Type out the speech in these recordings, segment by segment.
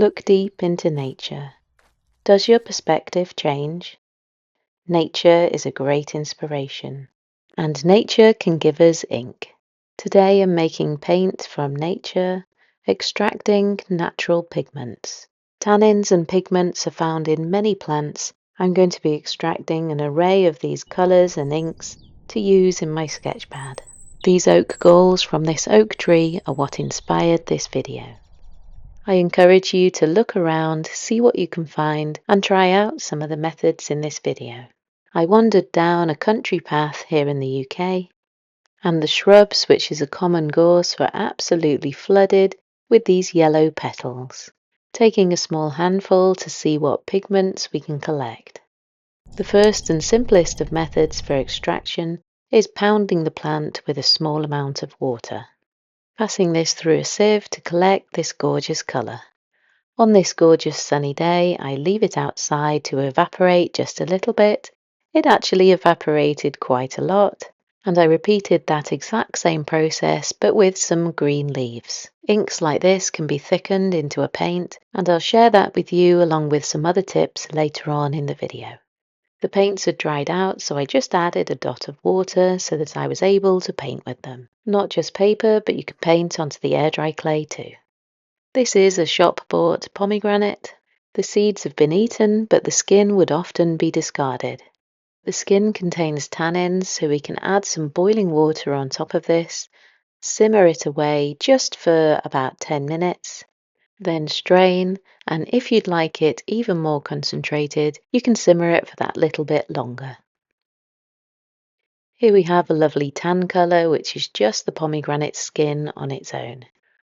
Look deep into nature. Does your perspective change? Nature is a great inspiration, and nature can give us ink. Today I'm making paint from nature, extracting natural pigments. Tannins and pigments are found in many plants. I'm going to be extracting an array of these colours and inks to use in my sketchpad. These oak galls from this oak tree are what inspired this video. I encourage you to look around, see what you can find, and try out some of the methods in this video. I wandered down a country path here in the UK, and the shrubs, which is a common gorse, were absolutely flooded with these yellow petals. Taking a small handful to see what pigments we can collect. The first and simplest of methods for extraction is pounding the plant with a small amount of water. Passing this through a sieve to collect this gorgeous colour. On this gorgeous sunny day, I leave it outside to evaporate just a little bit. It actually evaporated quite a lot, and I repeated that exact same process but with some green leaves. Inks like this can be thickened into a paint, and I'll share that with you along with some other tips later on in the video. The paints had dried out, so I just added a dot of water so that I was able to paint with them. Not just paper, but you can paint onto the air dry clay too. This is a shop-bought pomegranate. The seeds have been eaten, but the skin would often be discarded. The skin contains tannins, so we can add some boiling water on top of this, simmer it away just for about 10 minutes, then strain, and if you'd like it even more concentrated, you can simmer it for that little bit longer. Here we have a lovely tan colour, which is just the pomegranate skin on its own.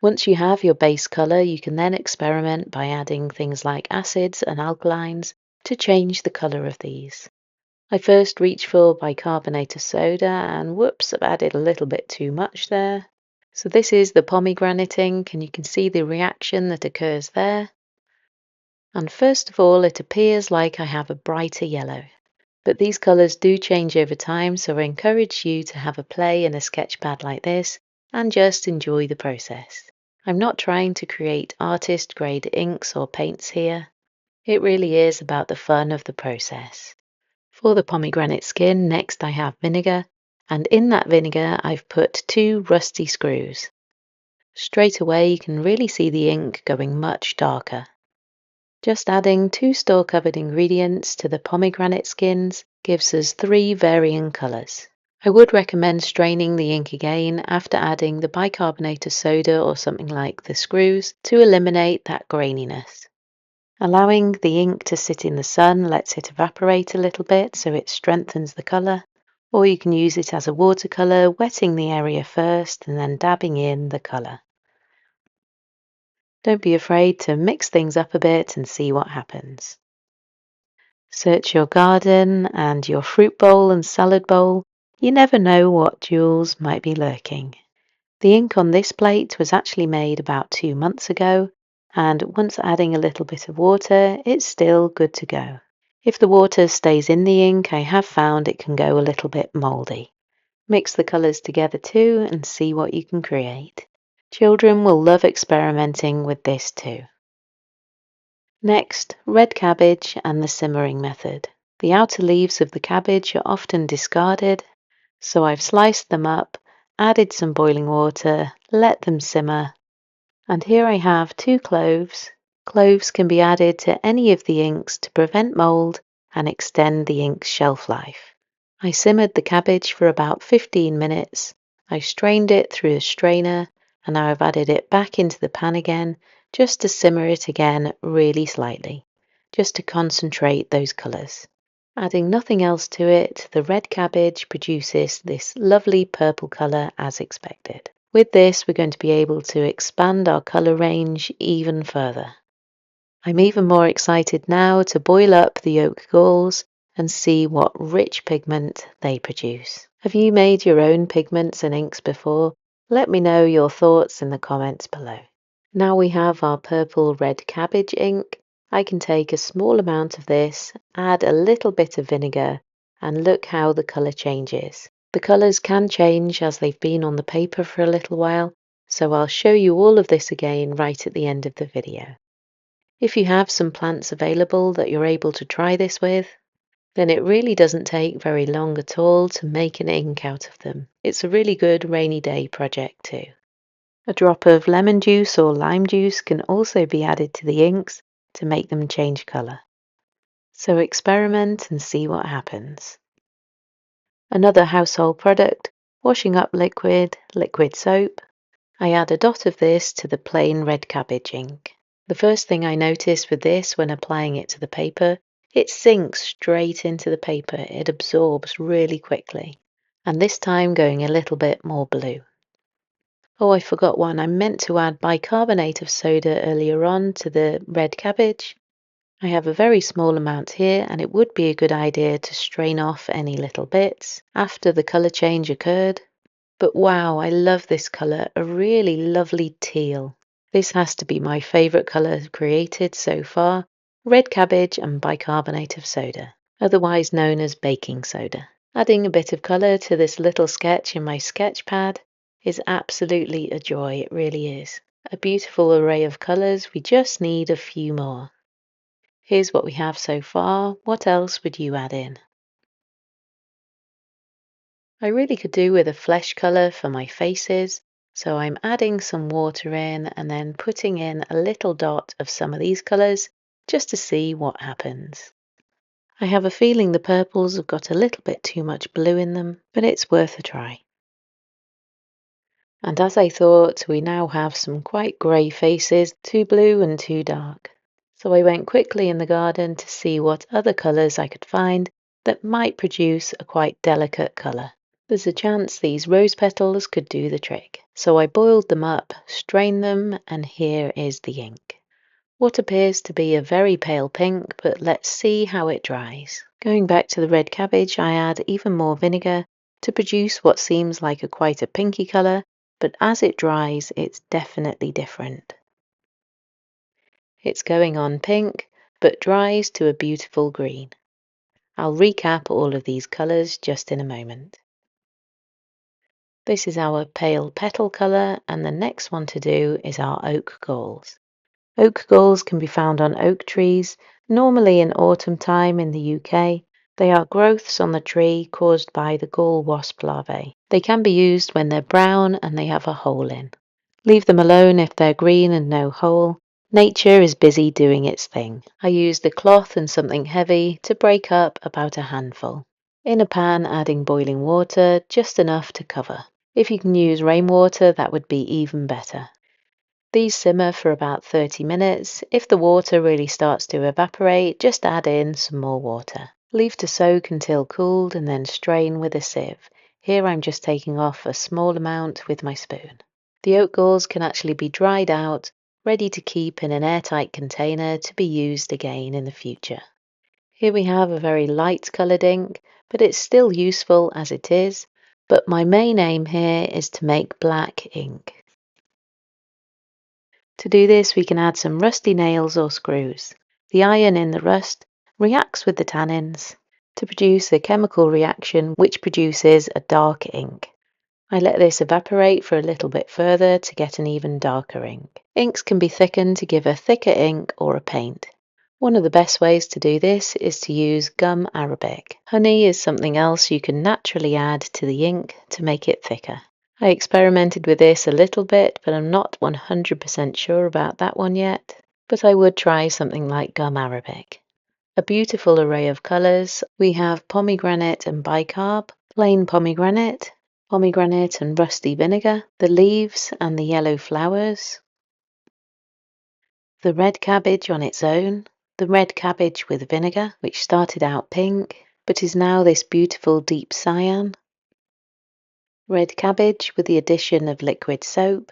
Once you have your base colour, you can then experiment by adding things like acids and alkalines to change the colour of these. I first reached for bicarbonate of soda and whoops, I've added a little bit too much there. So this is the pomegranate ink, and you can see the reaction that occurs there. And first of all, it appears like I have a brighter yellow. But these colours do change over time, so I encourage you to have a play in a sketchpad like this and just enjoy the process. I'm not trying to create artist-grade inks or paints here. It really is about the fun of the process. For the pomegranate skin, next I have vinegar, and in that vinegar I've put 2 rusty screws. Straight away you can really see the ink going much darker. Just adding 2 store-covered ingredients to the pomegranate skins gives us 3 varying colours. I would recommend straining the ink again after adding the bicarbonate of soda or something like the screws to eliminate that graininess. Allowing the ink to sit in the sun lets it evaporate a little bit so it strengthens the colour, or you can use it as a watercolour, wetting the area first and then dabbing in the colour. Don't be afraid to mix things up a bit and see what happens. Search your garden and your fruit bowl and salad bowl. You never know what jewels might be lurking. The ink on this plate was actually made about 2 months ago, and once adding a little bit of water, it's still good to go. If the water stays in the ink, I have found it can go a little bit mouldy. Mix the colours together too and see what you can create. Children will love experimenting with this too. Next, red cabbage and the simmering method. The outer leaves of the cabbage are often discarded, so I've sliced them up, added some boiling water, let them simmer, and here I have 2 cloves. Cloves can be added to any of the inks to prevent mould and extend the ink's shelf life. I simmered the cabbage for about 15 minutes. I strained it through a strainer, and now I've added it back into the pan again just to simmer it again really slightly, just to concentrate those colours. Adding nothing else to it, the red cabbage produces this lovely purple colour as expected. With this, we're going to be able to expand our colour range even further. I'm even more excited now to boil up the oak galls and see what rich pigment they produce. Have you made your own pigments and inks before? Let me know your thoughts in the comments below. Now we have our purple red cabbage ink. I can take a small amount of this, add a little bit of vinegar, and look how the colour changes. The colours can change as they've been on the paper for a little while, so I'll show you all of this again right at the end of the video. If you have some plants available that you're able to try this with, then it really doesn't take very long at all to make an ink out of them. It's a really good rainy day project too. A drop of lemon juice or lime juice can also be added to the inks to make them change colour. So experiment and see what happens. Another household product, washing up liquid soap. I add a dot of this to the plain red cabbage ink. The first thing I notice with this when applying it to the paper, it sinks straight into the paper. It absorbs really quickly. And this time going a little bit more blue. Oh, I forgot one. I meant to add bicarbonate of soda earlier on to the red cabbage. I have a very small amount here, and it would be a good idea to strain off any little bits after the colour change occurred. But wow, I love this colour, a really lovely teal. This has to be my favourite colour created so far, red cabbage and bicarbonate of soda, otherwise known as baking soda. Adding a bit of colour to this little sketch in my sketch pad is absolutely a joy, it really is. A beautiful array of colours, we just need a few more. Here's what we have so far. What else would you add in? I really could do with a flesh colour for my faces, so I'm adding some water in and then putting in a little dot of some of these colours just to see what happens. I have a feeling the purples have got a little bit too much blue in them, but it's worth a try. And as I thought, we now have some quite grey faces, too blue and too dark. So I went quickly in the garden to see what other colours I could find that might produce a quite delicate colour. There's a chance these rose petals could do the trick. So I boiled them up, strained them, and here is the ink. What appears to be a very pale pink, but let's see how it dries. Going back to the red cabbage, I add even more vinegar to produce what seems like quite a pinky colour, but as it dries, it's definitely different. It's going on pink, but dries to a beautiful green. I'll recap all of these colours just in a moment. This is our pale petal colour, and the next one to do is our oak galls. Oak galls can be found on oak trees, normally in autumn time in the UK. They are growths on the tree caused by the gall wasp larvae. They can be used when they're brown and they have a hole in. Leave them alone if they're green and no hole. Nature is busy doing its thing. I used the cloth and something heavy to break up about a handful. In a pan, adding boiling water, just enough to cover. If you can use rainwater, that would be even better. These simmer for about 30 minutes. If the water really starts to evaporate, just add in some more water. Leave to soak until cooled and then strain with a sieve. Here I'm just taking off a small amount with my spoon. The oak galls can actually be dried out, ready to keep in an airtight container to be used again in the future. Here we have a very light coloured ink, but it's still useful as it is. But my main aim here is to make black ink. To do this, we can add some rusty nails or screws. The iron in the rust reacts with the tannins to produce a chemical reaction which produces a dark ink. I let this evaporate for a little bit further to get an even darker ink. Inks can be thickened to give a thicker ink or a paint. One of the best ways to do this is to use gum arabic. Honey is something else you can naturally add to the ink to make it thicker. I experimented with this a little bit, but I'm not 100% sure about that one yet. But I would try something like gum arabic. A beautiful array of colours. We have pomegranate and bicarb, plain pomegranate and rusty vinegar, the leaves and the yellow flowers, the red cabbage on its own, the red cabbage with vinegar, which started out pink, but is now this beautiful deep cyan, red cabbage with the addition of liquid soap,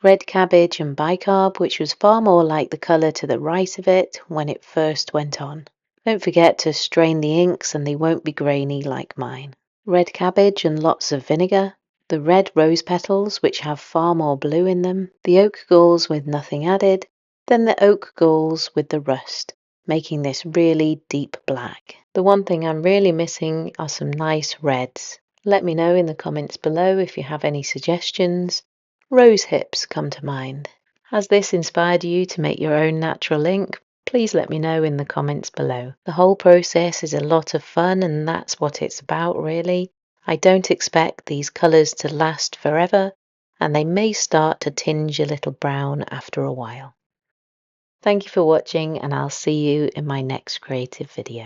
red cabbage and bicarb, which was far more like the colour to the right of it when it first went on. Don't forget to strain the inks and they won't be grainy like mine. Red cabbage and lots of vinegar, the red rose petals which have far more blue in them, the oak galls with nothing added, then the oak galls with the rust, making this really deep black. The one thing I'm really missing are some nice reds. Let me know in the comments below if you have any suggestions. Rose hips come to mind. Has this inspired you to make your own natural ink? Please let me know in the comments below. The whole process is a lot of fun, and that's what it's about, really. I don't expect these colours to last forever, and they may start to tinge a little brown after a while. Thank you for watching, and I'll see you in my next creative video.